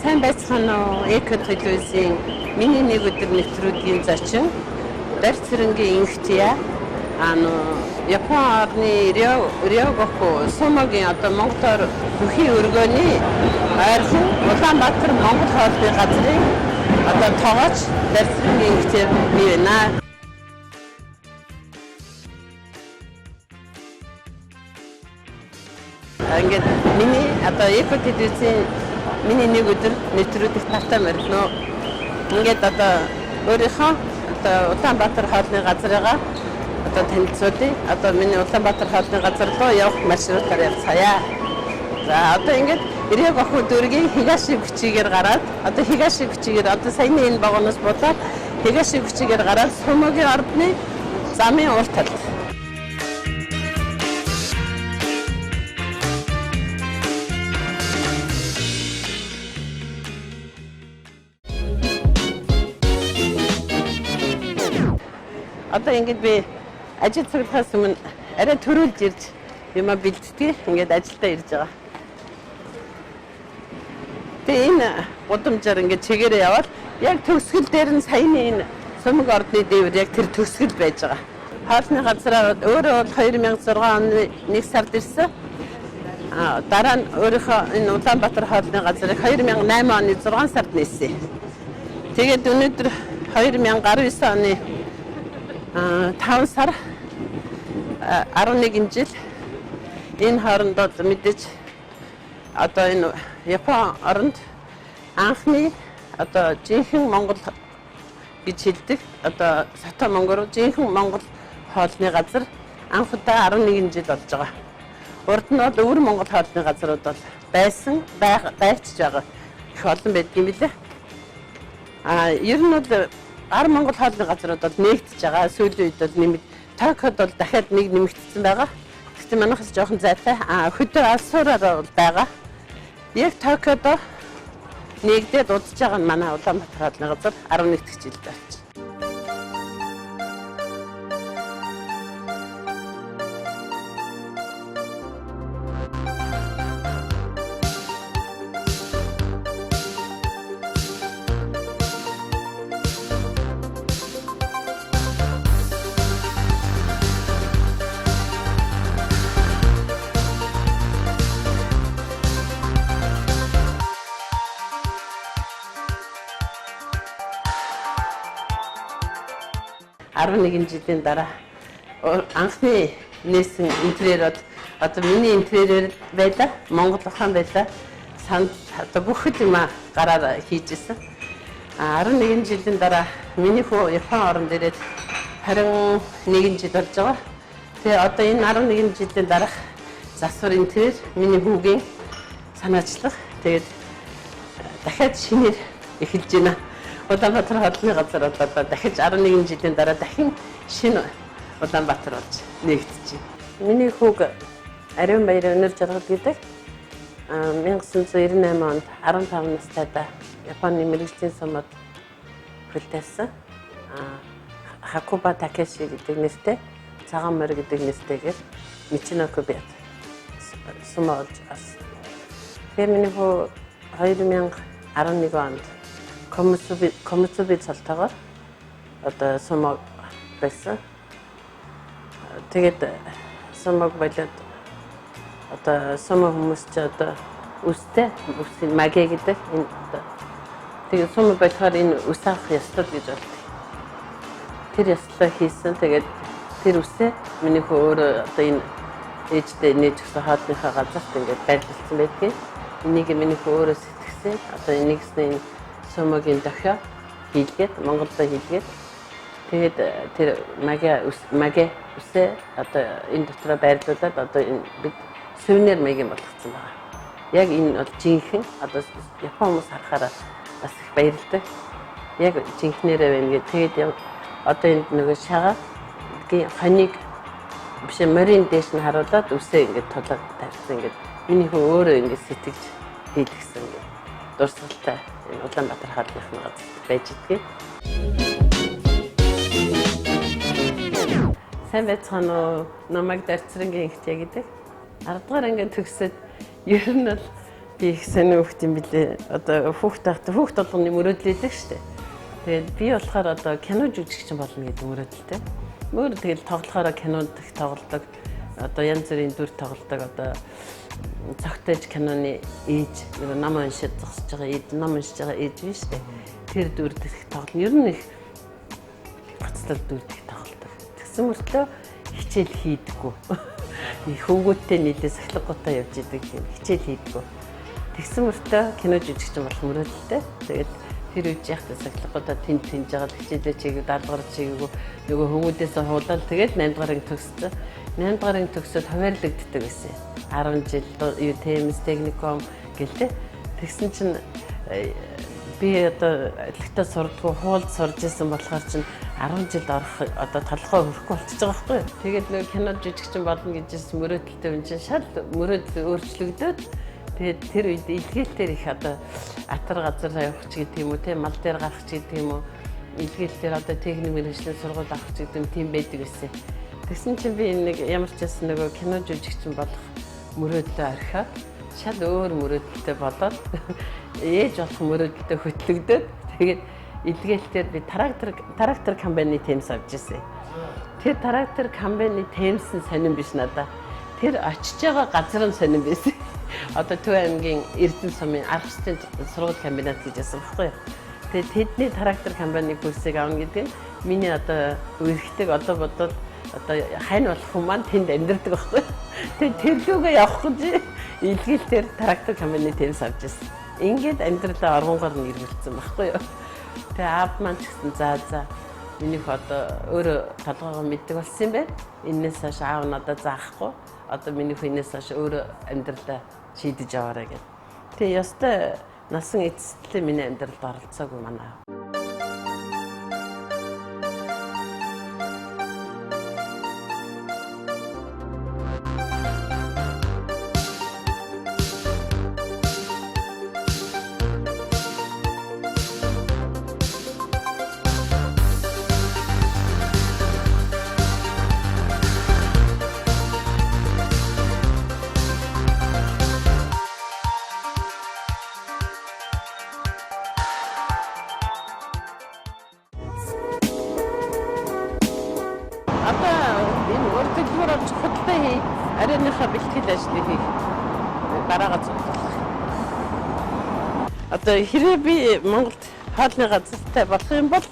Сайн байцгаана уу? Эко телевизийн миний нэг өдөр нэвтрүүлгийн зочин Дарь цэрэнгийн инхтия Япон орны Рёгоку Сумогийн одоо Монголоор бүхий өргөөний ойрхон Улаанбаатар Монгол хоолны газрын одоо тоогооч Дарь цэрэнгийн инхтия би байна. Ингээд миний одоо эко телевизийн миний нэг өдөр нэвтрүүлэх тавтай мөрнө. Ингээд одоо өөрийнхөө одоо Улаанбаатар хоолны газрыгаа одоо танилцуулъя. Одоо миний Улаанбаатар хоолны газар руу явах маршрутаар явцгаая. За одоо ингээд Ирэг охин дүүргийн Хигаши хүчигээр гараад одоо Хигаши хүчигээр одоо саяны энэ вагоноос болоод Хигаши хүчигээр гараад Сумогийн ордны замын урт талд. Одоо ингээд би ажил цагаас өмнө арай төрүүлж ирж юм бэлддэг. Ингээд ажилдаа ирж байгаа. Тэгээ энэ гудамжаар ингээд чигээрээ яваад яг төгсгөл дээр нь саяны энэ Сумог ордны дээвэр яг тэр төгсгөл байж байгаа. Хоолны газраа өөрөө бол 2006 оны 1 сард ирсэн. Дараа нь өөрийнхөө энэ Улаанбаатар хоолны газрыг 2008 оны 6 сард нээсэн. Тэгээд өнөөдөр 2019 оны 5 сар 11 жил энэ хоорондоо мэдээж одоо энэ Япон оронд анхны одоо жинхэнэ Монгол гэж хэлдэг одоо Сото Монгол жинхэнэ Монгол хоолны газар анх удаа 11 жил болж байгаа. Урд нь бол өвөр Монгол хоолны газрууд бол байсан байвчж байгаа их олон байдаг юм билээ. Ер нь бол Ар Монгол хоолны газрууд бол нэгдэж байгаа. Сүүлийн үед бол нэмэгд Токиод бол дахиад нэг нэмэгдсэн байгаа. Гэхдээ манайхаас жоохон зайтай. Хөдөө алсуураар бол байгаа. Яг Токиод нэгдээд удаж байгаа нь манай Улаанбаатар хоолны газар 11 дэх жилд байна. Нэг жилийн дараа анхны нээсэн интерьерод одоо миний интерьер байлаа, Монгол ухаан байлаа. Санд одоо бүх юм гараар хийжсэн. 11 жилийн дараа миний хүү Япон орнд ирээд 21 жил болж байгаа. Тэгээ одоо энэ 11 жилийн дараах засвар интерьер миний хүүгийн санаачлах. Тэгээд дахиад шинээр эхэлж байна. Улаанбаатар хоолны газар одоо дахиж 11 жилийн дараа дахин шинэ Улаанбаатар болж нэгдэж байна. Миний хүүг Ариун Баяр өнөр жаргал гэдэг 1998 онд 15 настайдаа Японы мэрэгжлийн сумад хөлтөөсөн. Хакуба Такеши гэдэг нэртэй, Цагаан морь гэдэг нэртэйгээр Мичиноку бод сумаа болж ас. Тэгээ миний хүү 2011 онд Комуцуби цалтаагаар одоо Сумог байсан. Тэгээд Сумог болоод одоо Сумог хүмүүс ч одоо үстэй маги гэдэг энэ тэгээд Сумог болохоор энэ үс авах ёслол гэж болдог. Тэр ёслолоо хийсэн. Тэгээд тэр үсээ миний хөө өөрөө одоо энэ ээжтэй нээж өгсөн хоолныхаа газарт ингээд байрлуулсан байдгийг. Энийг миний хөө өөрөө сэтгсэн. Одоо энийгсний Сумогийн дохио хийлгээд Монголдо хийлгээд тэгээд тэр маги үсээ одоо энэ дотроо байрлуулад одоо энэ бид сувенир маягийн болгоцсон байгаа. Яг энэ бол жинхэнэ одоо Япон хүмүүс харахаараа бас их баярлдаг. Яг жинхнэрээ байна гэх. Тэгээд одоо энд нөгөө шагагийн хоныг биш морин дээш нь харуулад үсээ ингээд тулаад тавьсан ингээд миний хөө өөрөө ингээд сэтгэж хийлгсэн ингээд дурсгалтай Улаанбаатар хоолны газар байж идэггүй. Сайн байцгаана уу? Намайг Дарь цэрэнгийн инхтия гэдэг. 10 дугаар ангийн төгсөд ер нь бол Би их сонир хүүхд юм билээ. Одоо хүүхд болгоны мөрөөдлөлөө штэ. Тэгээд би болохоор одоо кино жүжигчин болно гэдэг мөрөөдөлтэй. Мөр тэгэл тоглохоор кинонд их тоглодог. Одоо янз бүрийн дүр тоглодог. Одоо цогтойж киноны ээж ном уншиж зогсож байгаа ээж ном уншиж байгаа ээж биш үү? Тэр дүрд их тоглоно. Ер нь их гацлал дүрд их тоглодог. Тэгсэн мөртлөө хичээл хийдэггүй. Их хөнгөттэй нийлээ сахилгагуудаа явж идэг юм. Хичээл хийдэггүй. Тэгсэн мөртлөө кино жүжигчин болох мөрөөдөлтэй. Тэгээд тэр үеж яхад сахилгагуудаа тэнд жагаад хичээлээ чигээр 70 гаруй чигээгүй нөгөө хүмүүдээс хуулаад тэгээд 8 гарыг төгссөн. 8 гарыг төгсөөд хуваарлагддаг байсан. 10 жил юу Темс техникум гэлтэй. Тэгсэн чинь би одоо электро сурдгуу хуулд сурж исэн болохоор чинь 10 жил орох одоо толгой хөрөхгүй болчихж байгаа байхгүй юу. Тэгээд нөгөө кино жүжигчин болно гэж мөрөөдөлтэй юм чинь шал мөрөөдөл өөрчлөгдөөд тэгээд тэр үед илгээлтээр их одоо атар газар явах ч гэдэг юм уу те мал дээр гарах ч гэдэг юм уу илгээлтээр одоо техник мэргэжлийн сургууль авах ч гэдэг юм тийм байдаг гэсэн. Тэгсэн чинь би нэг ямар ч байсан нөгөө кино жүжигчин болох мөрөөдөлөө орхиод шал өөр мөрөөдөлтэй болоод ээж болох мөрөөдөлтэй хөтлөгдөөд тэгээд илгээлтээр би трактор компани Темс авч ирсэн. Тэр трактор компани Темс нь сонирн биш надаа. Тэр очиж байгаа газар нь сонирн байсан. Одоо Төв аймгийн Эрдэнэ сумын арга зүйн сургууль комбинат гэж байсан байхгүй юу. Тэгээд тэдний трактор компани курсыг авна гэдэг нь миний одоо үерхдэг одоо бодвол одоо хань болох хүмүүс маань тэнд амьдардаг байхгүй. Тэгээд тэр лүгээ явах гэж илгээлтээр трактор компани Темс авч ирсэн. Ингээд амьдралаа оргонгоор нь ирүүлсэн байхгүй юу. Тэгээ аав маань ч гэсэн за минийх одоо өөрөө толгойгоо мэддэг болсон юм байна. Энээс хойш аав надад заахгүй. Одоо минийх энээс хойш өөрөө амьдралаа шийдэж яваарай гэдэг. Тэгээ ёстой насан эцэслээ миний амьдралд оролцоогүй манай аав. Худалдаа арайныхаа бэлтгэл ажлыг хийх дараагаа зөвлөх. Одоо хэрвээ би Монголд хоолны газартай болох юм бол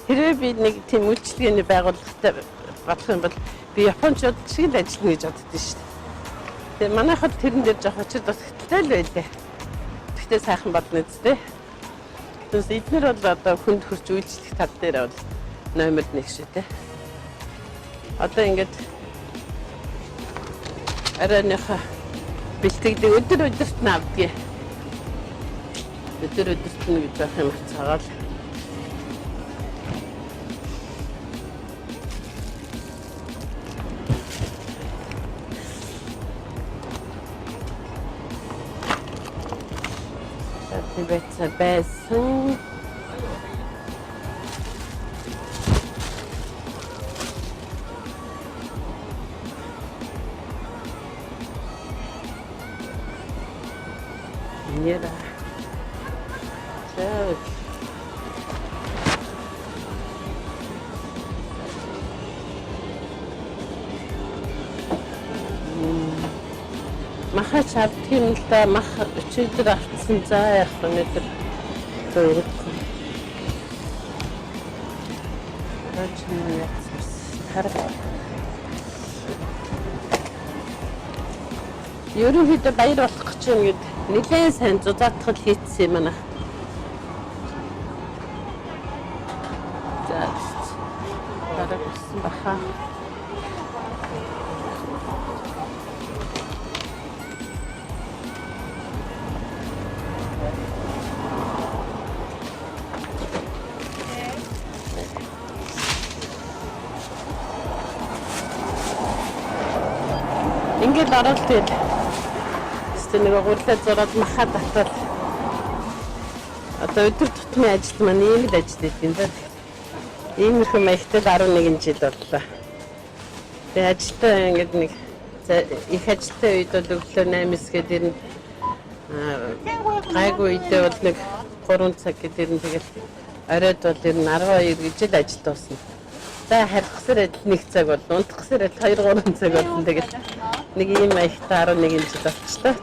хэрвээ би нэг тийм үйлчлэгээний байгууллагатай болох юм бол би Япончууд шиг л ажиллана гэж боддоо шүү дээ. Тэгээ манайхад тэрэн дээр жоох очиж бас хэтэлтэй л байлаа. Гэхдээ сайхан бодно үстэй. Тэгээс эдгээр бол одоо хүнд хурц үйлчлэх тал дээр бол номер 1 шүү дээ. Одоо ингээд арайныхаа бэлтгэдэг өдөрт нь авдгийг. Өдөрт нь гэж байх юм цагаал. Тэвэцэ байсан. Нера. Так. Махач авдгийн л да мах өчигдөр авчихсан за яг өнөөдөр зөөгөх. Ачмаа хараа. Ерөнхийдөө баяр болох гэж юм гээд нэлээд сайн зузаатгал хийцсэн юм байна. За. Дараа гисэн баха. Ингээд ороод тэгээд нэг гурлаа зураад махаад татвал одоо өдөр тутмын ажил маань ийм л ажил хийх юм байна. Иймэрхүү маягтай 11 жил боллоо. Тэгээ ажилтаа ингээд нэг их ажилтаа үед бол өглөө 8-9 гээд ирнэ. Гайгүй идэ бол нэг 3 цаг гэдэг нь тэгэл оройд бол ер нь 12 гэж л ажил дуусна. За харихсаар адил 1 цаг бол унтахсаар адил 2 3 цаг болно тэгэл нэг ийм маягтай 11 жил болчихлоо.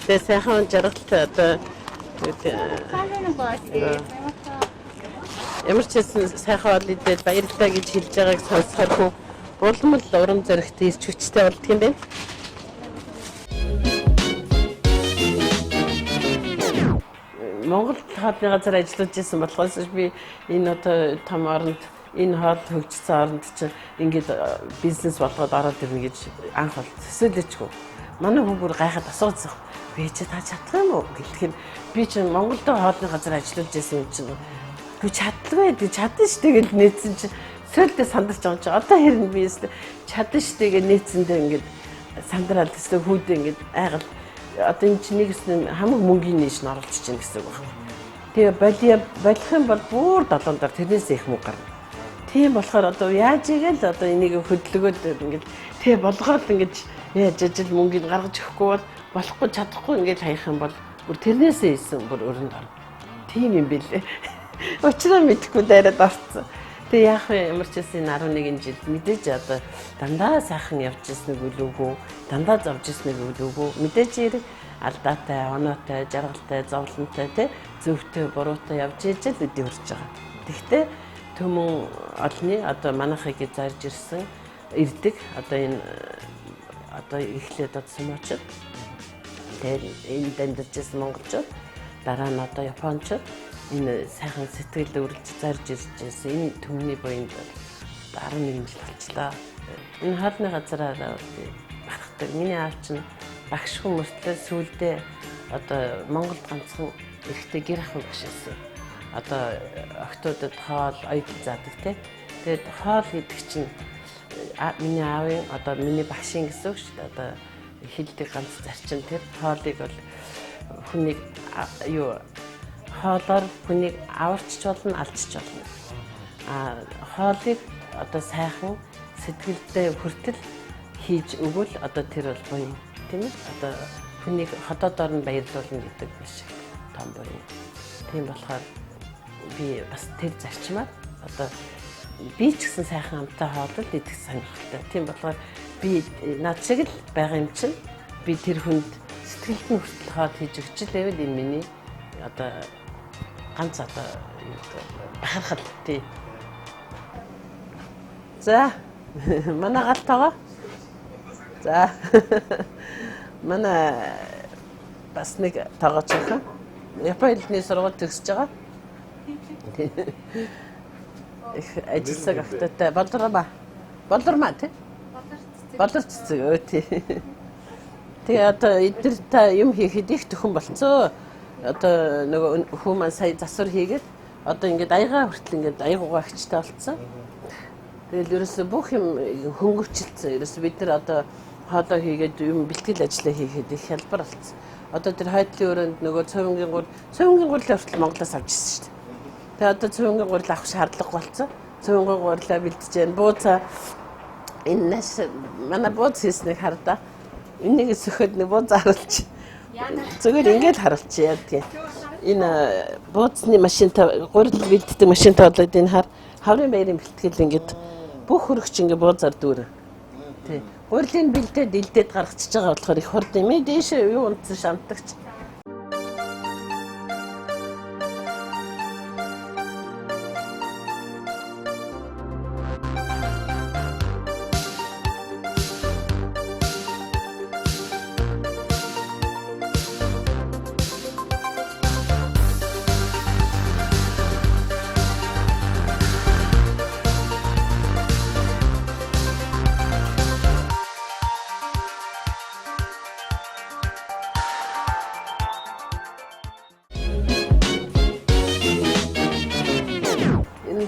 Тэгээ сайхан жаргалтай одоо ямар ч хэсэн сайхан бол идээд баярлалаа гэж хэлж байгааг сонсохоор хүн улам л урам зоригтой ирч хүчтэй болдго юм байна. Монгол хоолны газар ажиллаж байсан болохоос би энэ одоо том оронд энэ хоол хөгжсөн оронд чинь ингээд бизнес болгоод ороод ирнэ гэж анх бол төсөөлөжгүй. Манай хүн бүр гайхаад асуусан. Би ч та чадах юм уу гэдэг нь би чинь Монголд хоолны газар ажиллаж байсан юм чинь би чадлагүй гэж чадсан шүү дээ гэж нээсэн чинь сөүлдээ сандарч байгаа юм чи одоо хэрнээ би чадсан шүү дээ гэж нээсэндээ ингээд сандраад төсөө хүүдээ ингээд айгал одоо энэ чинь нэгс хамаг мөнгөний нийш нь оруулчих чинь гэсэн үг байна. Тэгээ болох юм бол бүр 7 дор тэрнээс их мөнгө гарна. Тийм болохоор одоо яаж игээл одоо энийг хөдөлгөөд ингээд тэгээ болгоод ингээд яаж ажил мөнгөийг гаргаж өгөхгүй бол болохгүй чадахгүй ингээд хаях юм бол бүр тэрнээсээ ийсэн бүр өрөнд орно. Тийм юм бэлээ. Учраа мэдэхгүй дайраад орцсон. Тэгээ яах вэ ямар ч гэсэн 11 жил мэдээж одоо дандаа сайхан явж ирсэн нэг үлээгүй дандаа зовж ирсэн нэг үлээгүй мэдээж хэрэг алдаатай, оноотой, жаргалтай, зовлонтой тий зөвхтэй, буруутай явж ижил үдий хүрч байгаа. Тэгвэл төмөн олны одоо манайхыг зарж ирсэн ирдэг одоо энэ одоо эхлээд одсон мочод тэгээ энэ дамжиж ирсэн монголчууд дараа нь одоо японочууд энэ сайхан сэтгэл өрөлж зарж ирж байсан энэ төмний буйнд 11 жил болчлаа. Энэ хоолны газараа бахархдаг. Миний аав чинь багш хүмүүстээ сүүлдээ одоо Монголд ганцхан ихтэй гэр ахуй гişсэн. Одоо октодод хоол оёдол заадаг тий. Тэгээд хоол гэдэг чинь миний аавын одоо миний багшийн гэсэн үг шүү дээ. Одоо хэлдэг ганц зарчим тэр хоолыг бол хүнийг юу хоолоор хүнийг аварчч болно, алдчих болно. Хоолыг одоо сайхан сэтгэлдээ хүртэл хийж өгвөл одоо тэр бол буян тийм ээ. Одоо хүнийг хотоодоор нь баярлуулна гэдэг биш том буян. Тийм болохоор би бас тэр зарчмаар одоо би ч гэсэн сайхан амтай хоолол идэх сонирхолтой. Тийм болохоор би над шиг л байгаа юм чинь би тэр хүнд сэтгэлд нь хүртэл хоол хийж өгч л байвал энэ миний одоо ганц одоо бахархал тий. За манай гал тагаа. За манай бас нэг тагаа чаха. Японы сургууль төгсөж байгаа. Их ажилласаг автотай болдорма. Болдормаа тий. Болдорцэг өө тий. Тэгээ одоо эдгээр та юм хийхэд их төхөн болцоо. Одоо нөгөө хүмүүс сая засвар хийгээд одоо ингээд аягаа хүртэл ингээд аягуугаа хчтэй болцсон. Тэгэл ерөөсө бүх юм хөнгөвчлцсэн. Ерөөсө бид нар одоо хоолоо хийгээд юм бэлтгэл ажиллаа хийхэд их хялбар болцсон. Одоо тэр хойдлын өрөөнд нөгөө цовингийн гурил хүртэл Монголоос авч ирсэн шүү дээ. Тэгээ одоо цовингийн гурил авах шаардлага болцсон. Цовингийн гурилаа бэлдэж जैन. Бууцаа энэ нас манай бууц хийснийг хардаа. Энийг сөхөд нэг бууц харуулчих. Зүгээр ингээд харуулчих яа. Энэ бууцны машинтай гурил бэлддэг машинтай болоод энэ хаврын баярын бэлтгэл ингээд бүх хөрөгч ингээд буузаар дүүрэ. Тий. Гурилын бэлдээд илдээд гаргачихж байгаа болохоор их хурд юм ээ. Дээш юу унтсан шантагч.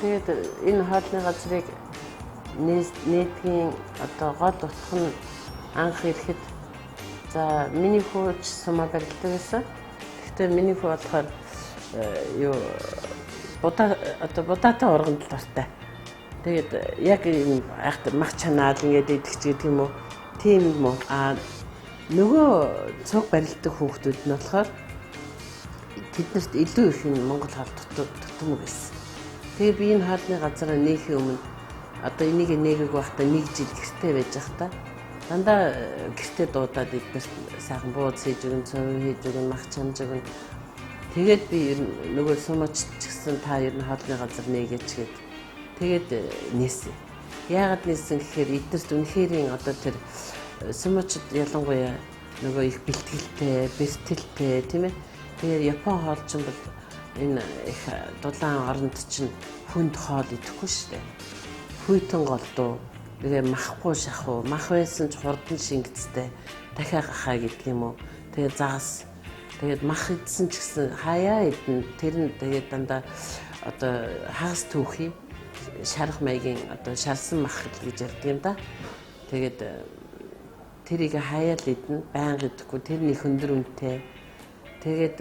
Тэгээд энэ хоолны газрыг нийтгийн одоо гол утга нь анх ирэхэд за миний хууч сумаа барилдаг байсан. Гэхдээ миний хүү болохоор юу будаатай урганд л ортой. Тэгээд яг юм айхтар мах чанаал ингээд идэх гэдэг юм уу. тийм юм уу? Нөгөө цог барилдаг хүүхдүүд нь болохоор тэднэрт илүү их Монгол хоол дутмаг байсан. Тэгээ би энэ хоолны газараа нээхийн өмнө одоо энийг нээгээг байхдаа 1 жил гэртээ байж байхдаа дандаа гэртээ дуудаад эднэрт сайхан бууз хийж өгөн, цовын хийж өгөн, мах чамж өгөн. Тэгээд би ер нь нөгөө сумаач ч гэсэн та ер нь хоолны газар нээгээч гээд тэгээд нээсэн. Яагаад нээсэн гэхээр эднэрт үнэхэрийн одоо тэр сумаачд ялангуяа нөгөө их бэлтгэлтэй, бэртэлтэй тийм ээ. Тэгээд Япон хоол ч юм бол энэ их дулаан оронд чинь хүнд хоол идэхгүй шүү дээ. Хүйтэн голдуу, тэгээ махгүй шахуу, мах байсан ч хурдан шингэцтэй, дахиад гахаа гэдэг юм уу. Тэгээ загас. Тэгээд мах идсэн ч гэсэн хаяа идэн тэр нь тэгээд дандаа одоо хагас түүхий шарах маягийн одоо шарсан мах гэж ярьдаг юм да. Тэгээд тэрийг хаяа л идэн байнга идэхгүй тэрний хөндөр үнэтэй. Тэгээд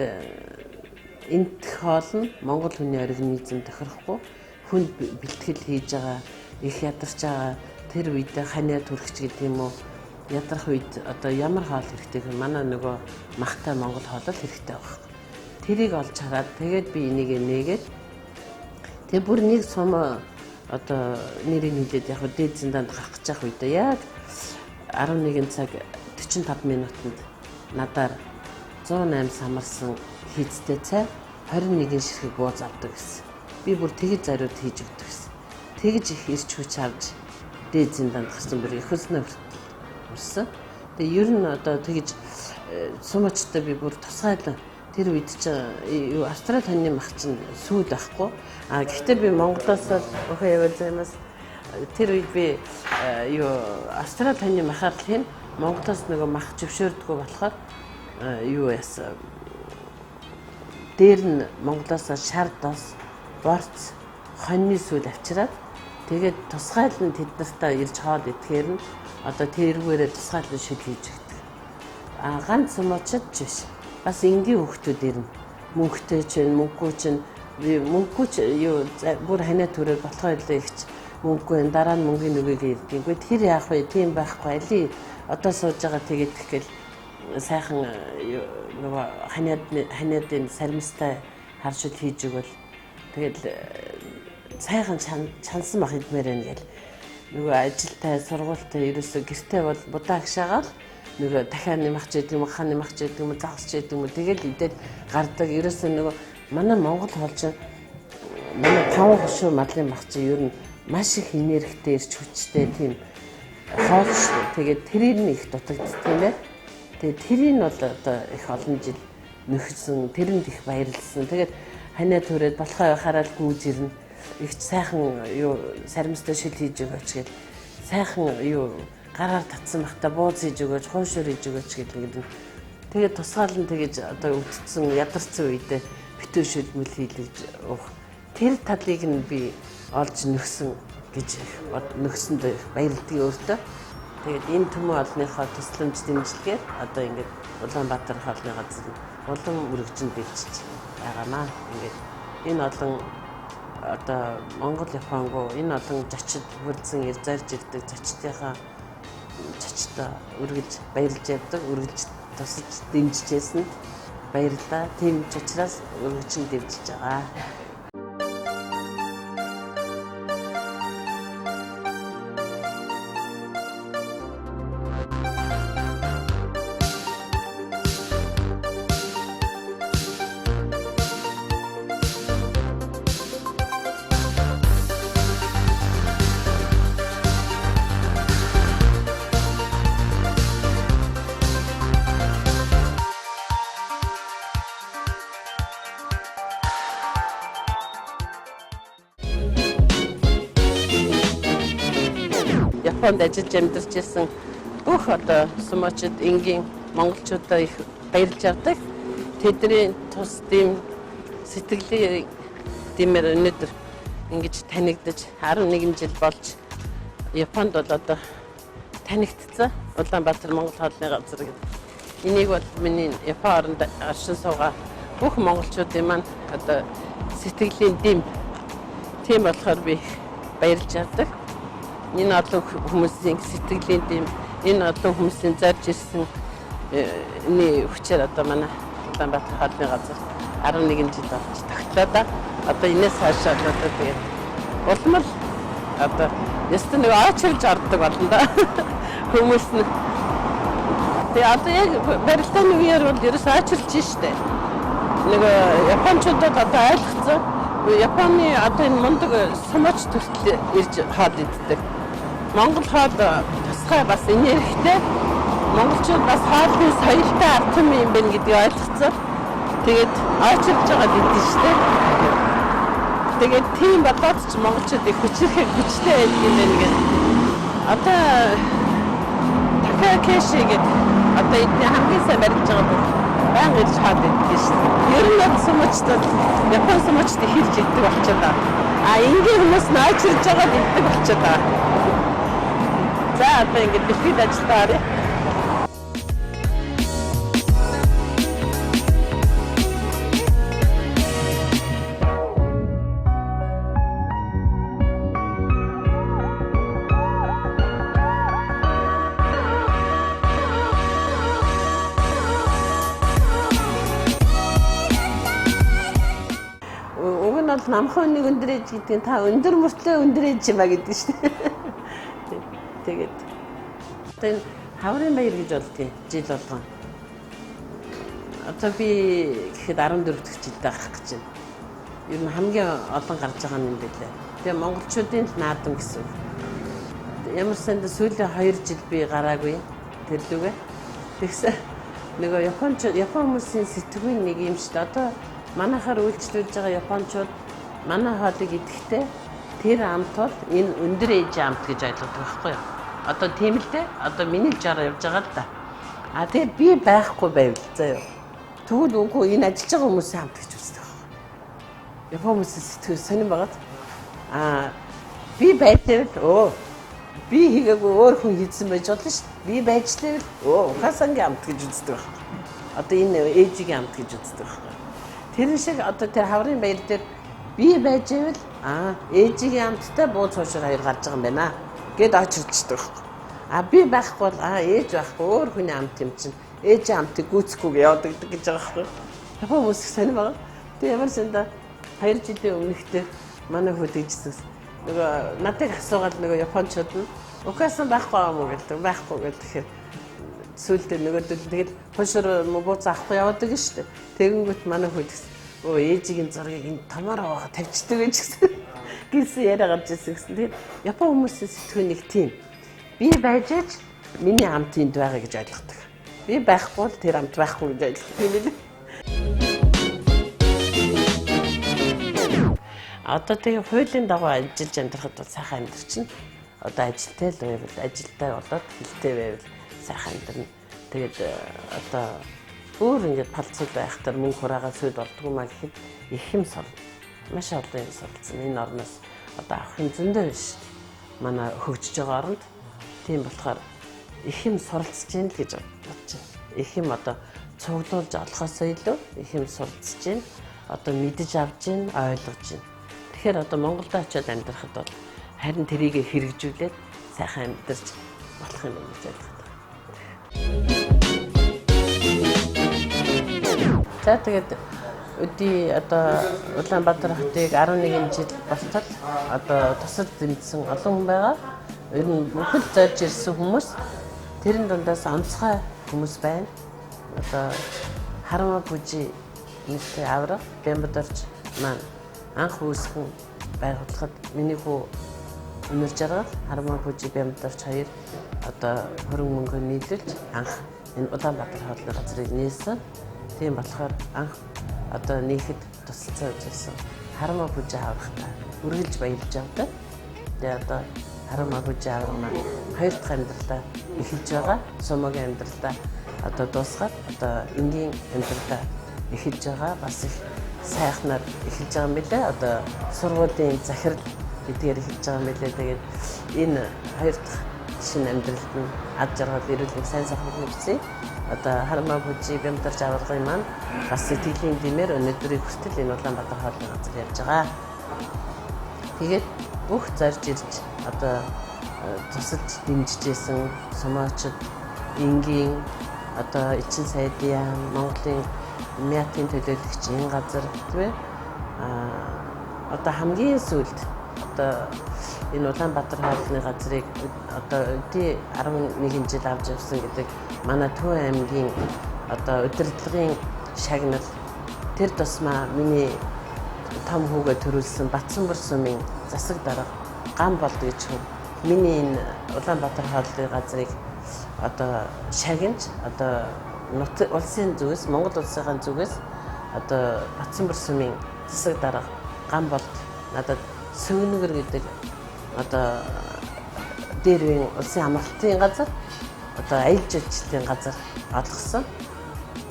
энэ хоол нь Монгол хүний организм тохирохгүй хүнд бэлтгэл хийж байгаа их ядарч байгаа тэр үед ханиа төрөгч гэдэг юм уу ядрах үед одоо ямар хоол хэрэгтэй вэ? Манай нөгөө махтай Монгол хоол л хэрэгтэй байна. Тэрийг олж хараад тэгээд би энийг нээгээд тэг бүр нэг сум одоо нэрийг хэлээд яг дээд зиндаанд гарах гэж байх үед яг 11 цаг 45 минутанд надаар 108 самарсан хийцтэй цай 21 ширхэг бууз авдаг гэсэн. Би бүр тэгж зариуд хийж өгдөг гэсэн. Тэгж их ирч хүч авч дээд зиндаанд гарсан бүр их хөлснөө хүрсэн. Тэгээ ер нь одоо тэгж сумачтай би бүр тусгайлан тэр үед ч Австрали хоньны мах чинь сүйд байхгүй. Гэхдээ би Монголоос өхөө яваад займаас тэр үед би Австрали хоньны махаар л Монголоос нөгөө мах зөвшөөрдөггүй болохоор юу яасан дээр нь Монголоос шар дос борц хоньны сүүл авчираад тэгээд тусгайлан тэднэртээ ирж хоол идэхээр нь одоо тэрүүгээрээ тусгайлан шил хийж өгдөг. Ганц сумаачд ч биш. Бас энгийн хүүхдүүд ирнэ. Мөнгөтэй ч мөнггүй ч мөнггүй ч бүр ханаа төрөөр болохоо илээ ихч мөнггүй дараа нь мөнгөний нүгийг ирдэггүй. Тэр яах вэ? Тийм байхгүй. Али одоо сууж байгаа тэгээд тэгэл сайхан нөгөө ханиадын саримстай харшил хийж өгвөл тэгэл сайхан чансан мах идмээр байна гэл нөгөө ажилтай сургуультай ерөөсө гэртээ бол будаа агшаагаал нөгөө дахиад нэмах ч гэдэг юм хаа нэмах ч гэдэг юм загас ч гэдэг юм тэгэл идэл гардаг ерөөсө нөгөө манай Монгол хоол чинь манай 5 хошуу мадлын мах чинь ер нь маш их энергитэй ирч хүчтэй тийм хоол шүү. Тэгээд тэрийг нь их дутагддаг тийм ээ. Тэгээд тэрийг нь бол одоо их олон жил нөхсөн, тэрэнд их баярлсан. Тэгээд ханаа төрөөд болохоо хараад гүйж ирнэ. Их сайхан саримстай шил хийж өгөөч гээд сайхан гараар татсан бахта бууз хийж өгөөч, хуушур хийж өгөөч гэдэг. Тэгээд тусгаалan тэгэж одоо өвдсөн ядарсан үедээ битүү шүлмэл хийлгэж уух. Тэр талыг нь би олж нөхсөн гэж нөхсөнд баярлдаг өөртөө. Тэгээд энэ төмөн олныхоо тусламж дэмжлэгээр одоо ингээд Улаанбаатар хоолны газар улам өргөжинд бэлчиж байгаамаа. Ингээд энэ олон одоо Монгол Японгоо энэ олон зочид бүрдсэн зарж ирдэг зочдынхаа зочдоо өргөж баярлж явдаг, өргөж тусаж дэмжижсэн баярлалаа. Тийм ч учраас өргөжинд дэмжиж байгаа. Японд ажиллаж амьдарч ирсэн бүх одоо сумаачд энгийн монголчуудаа их баярлж авдаг. Тэдний тус дэм сэтгэлийн дэмээр өнөөдөр ингэж танигдаж 11 жил болж Японд бол одоо танигдсан Улаанбаатар Монгол хоолны газар гэдэг. Энийг бол миний Япон оронд аршин суугаа бүх монголчуудын маань одоо сэтгэлийн дэм тийм болохоор би баярлж авдаг. Энэ олон хүмүүсийн сэтгэлийн дэм Энэ одоо хүмүүсийн зарж ирсэн энэ хүчээр одоо манай Улаанбаатар хаалны газар 11 жил болж тогтлоо. Одоо энэс хойш одоо тэгээд улмал одоо ястаа нэг очирж ордог болно да. Хүмүүс нь тэгээ одоо яг барилдааны үеэр бол ерөөс очирч штэ. Нэг японочдод одоо ойлгоцсон. Японы одоо энэ мундаг сумач төрөл ирж хаад иддэг. Монгол хоол тусгай бас энергитэй. Монголчууд бас хоолны соёлтой ард юм байна гэдгийг ойлгоцсон. Тэгээд очирч байгаа гэдэг штэ. Тэгээд тийм болоод ч монголчууд их хүчтэй байдаг юм байна гэх. Одоо Такакеши гэдэг одоо эдний хамгийн сайн барьж байгаа бүх байнга ирж хаад байдаг шүү дээ. Ер нь сумачтад Япон сумачд хэлж иддэг болчиход байна. Энгийн хүмүүс наачирж байгаа иддэг болчиход байна. За одоо ингэж дэлхийд ажилдаа орё. Намхан нэг өндрэж гэдэг нь та өндөр мөртлөө өндрэж юмаа гэдэг шүү дээ. Тэгээд одоо энэ хаврын баяр гэж болдгийг жил болгон. Одоо би гэхэд 14 дэх жилдээ гарах гэж байна. Ер нь хамгийн олон гарч байгаа юм байлаа. Тэгээ монголчуудын наадам гэсэн. Ямар санд сүүлийн 2 жил би гараагүй тэр лүгээ. Тэгсэн нөгөө Япон хүмүүсийн сэтгүүн нэг юм шүү дээ. Одоо манайхаар үйлчлүүлж байгаа японочууд манай хоолыг идэхдээ тэр амт бол энэ өндөр ээж амт гэж ойлгодог байхгүй юу? Одоо тийм л дээ. Одоо миний жаар явж байгаа л да. Тэгээ би байхгүй байвал заяа. Тэгвэл үгүй энэ ажиллаж байгаа хүмүүсийн амт гэж үздэг байхгүй юу? Япон хүмүүсийн сэтгэл сонирн байгаад би байвал би хийгээгүй өөр хүн хийсэн байж болно шүү дээ. Би байжлаа ухаасангийн амт гэж үздэг байхгүй юу? Одоо энэ ээжигийн амт гэж үздэг байхгүй юу? Тэр шиг одоо тэр хаврын баяр дээр би байж ивэл ээжигийн амттай бууз хуушаар хоёр гарч байгаа юм байна гэд очирчдаг байхгүй. Би байхгүй бол ээж байхгүй өөр хүний амт юм чинь ээжийн амтыг гүйцэхгүй явдаг гэж байгаа байхгүй. Япон хүмүүс сонирн байгаа. Тэгээ ямар санда 2 жилийн өмнөхдөр манай хүүд ижсэн. Нөгөө надыг асуугаад нөгөө японочууд нь угаасан байхгүй юм уу гэдэг. Байхгүй гэхээр сүүлдээ нөгөөдөл тэгэл хуушаар бууз авахгүй явдаг шүү дээ. Тэгэнгүүт манай хүүд ээжигийн зургийг энэ томоор тавьчихдаг гэж гисэн яриа гарч ирсэн гэсэн. Тэгээд Япон хүмүүсийн сэтгэл нэг тийм. Би байж аж миний амт энд байгаа гэж ойлгодог. Би байхгүй л тэр амт байхгүй гэж ойлгодог юм лээ. Одоо тэгээ хуулийн дагуу ажиллаж амьдрахад бол сайхан амьдрчин. Одоо ажилтай л байвал ажилтай болоод хилтэй байвал сайхан амьдрна. Тэгээд одоо өөр ингэж палцал байхтар мөнгө хураагаа сүйд болдгоо маа гэхэд их юм сорно. Маш олон юм сордсон. Энэ орноос одоо авах юм зөндөө биш. Манай хөгжиж байгаа оронд тийм болохоор их юм суралцж гин л гэж бодож байна. Их юм одоо цуглуулж олохоосоо илүү их юм суралцж гин. Одоо мэдэж авч гин, ойлгож гин. Тэгэхээр одоо Монголд очиод амьдрахад бол харин тэрийг хэрэгжүүлээд сайхан амьдарч болох юм байна гэж ойлгоод байна. За тэгээд өдий одоо Улаанбаатар хотыг 11 жил болтол одоо тусад зэмдсэн олон хүн байгаа. Ер нь бүхэл зорж ирсэн хүмүүс тэрэн дундаас онцгой хүмүүс байна. Одоо Харма Бүжи нэртэй авраг Бямбадорч маань анх үүсгэн байгуулахад миний хүү өнөр жаргал Харма Бүжи Бямбадорч хоёр одоо хөрөнгө мөнгө нийлүүлж анх энэ Улаанбаатар хоолны газрыг нээсэн. Тийм болохоор анх одоо нийхэд тусалцаа үзүүлсэн Харма Бүжи аврагтай үргэлж баярлж явдаг. Тэгээ одоо Харма Бүжи авраг маань хоёр дахь амьдралаа эхэлж байгаа. Сумагийн амьдралаа одоо дуусгаад одоо энгийн амьдралаа эхэлж байгаа. Бас их сайхнаар эхэлж байгаа юм билээ. Одоо сургуулийн захирал гэдгээр эхэлж байгаа юм билээ. Тэгээд энэ хоёр дахь шинэ амьдралд нь ад жаргал ирүүлэх сайн сайхан хэрэгцээ. Одоо Харма Бүжи Бямбадорч аврагын маань бас сэтгэлийн дэмээр өнөөдрийг хүртэл энэ Улаанбаатар хоолны газар явж байгаа. Тэгээд бүх зорж ирж одоо тусалж дэмжижсэн сумаачид энгийн одоо эчин сайдын яам Монголын мятын төлөөлөгч энэ газар тийм ээ одоо хамгийн сүүлд одоо энэ Улаанбаатар хоолны газрыг одоо өдий 11 жил авч явсан гэдэг манай Төв аймгийн одоо удирдлагын шагнал тэр тусмаа миний том хүүгээ төрүүлсэн Батсанбар сумын засаг дарга гам болд гэж хүн миний энэ Улаанбаатар хоолны газрыг одоо шагнаж одоо улсын зүгээс Монгол улсын зүгээс одоо Батсанбар сумын засаг дарга гам болд надад Сөвнөгөр гэдэг одоо дээрвийн улсын амралтын газар одоо аялал жуулчлалын газар олгосон.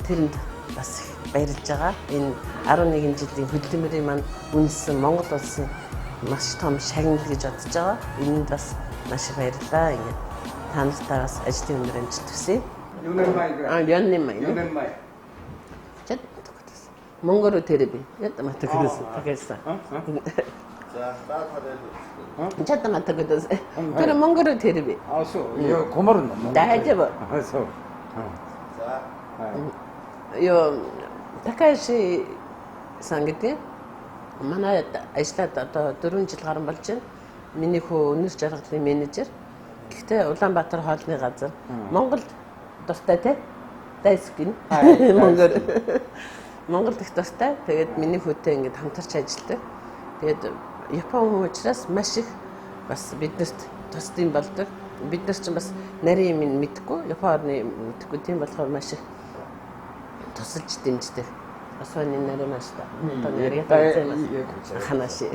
Тэрэнд бас их баярлж байгаа. Энэ 11 жилийн хөдөлмөрийн маань үнэлсэн Монгол улсын маш том шагнал гэж бодож байгаа. Энэнд бас маш их баярлалаа. Ингээд та нартай бас ажлын өндөр амжилт хүсье. Юнэн май. Монгол терэби. Ята мата кэдэсэн. Такэсэн. Чата мата кэдэсэн. Тэр монгол терэби.そう。요 고마른.大丈夫.そう. 요 Такаши сан гэдэг манай ажлаад одоо 4 жил гарсан болж байна. Миний хөө өнөр жаргалын менежер. Гэхдээ Улаанбаатар хоолны газар Монголд дуртай те. Дайскин. Монгол их дуртай. Тэгээд миний хүүтэй ингээд хамтарч ажилладаг. Тэгээд Япон хүн учраас маш их бас биднэрт тусдсан болдог. Бид нар ч бас нарийн юм мэдхгүй, Япон орны мэдхгүй тийм болохоор маш их тусалж дэмждэг. Асууны нарийн маш та. Одоо нарийн ханаши.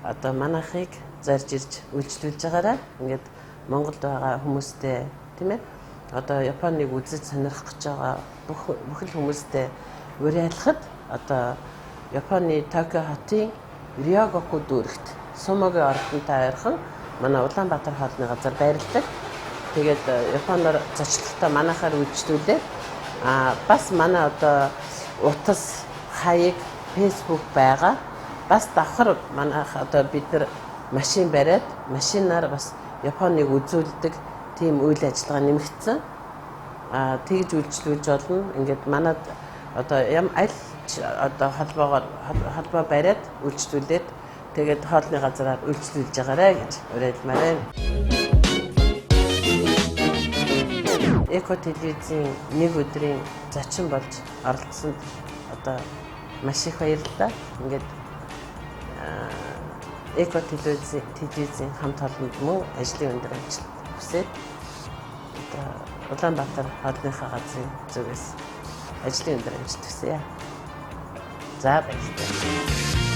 Одоо манайхыг зарж ирж үйлчлүүлж байгаараа ингээд Монголд байгаа хүмүүстэй тийм ээ одоо Японыг үзэж сонирхох гэж байгаа бүхэл хүмүүстэй уриалахад одоо Японы Токио хотын Рёгоку дүүрэгт Сумогийн ордонтой ойрхон манай Улаанбаатар хоолны газар байрладаг. Тэгээд Японоор зочлолтоо манайхаар үйлчлүүлээд бас манай одоо утас хаяг Facebook байгаа. Бас давхар манайх одоо бид нар машин бариад машинаар бас Японыг үзүүлдэг тийм үйл ажиллагаа нэмэгдсэн. Тэгж үйлчлүүлж болно. Ингээд манад одоо аль одоо холбоо бариад үйлчлүүлээд тэгээд хоолны газараар үйлчлүүлж байгаарэ гэж уриалмаар байна. Эко телевизийн нэг өдрийн зочин болж оролцсонд одоо маш их баярлалаа. Ингээд Эко телевизийн хамт олонд мөн ажлын өндөр амжилт хүсээд Улаанбаатар хоолныхаа газрын зүгээс ажлын өндөр амжилт хүсье. За баярлалаа.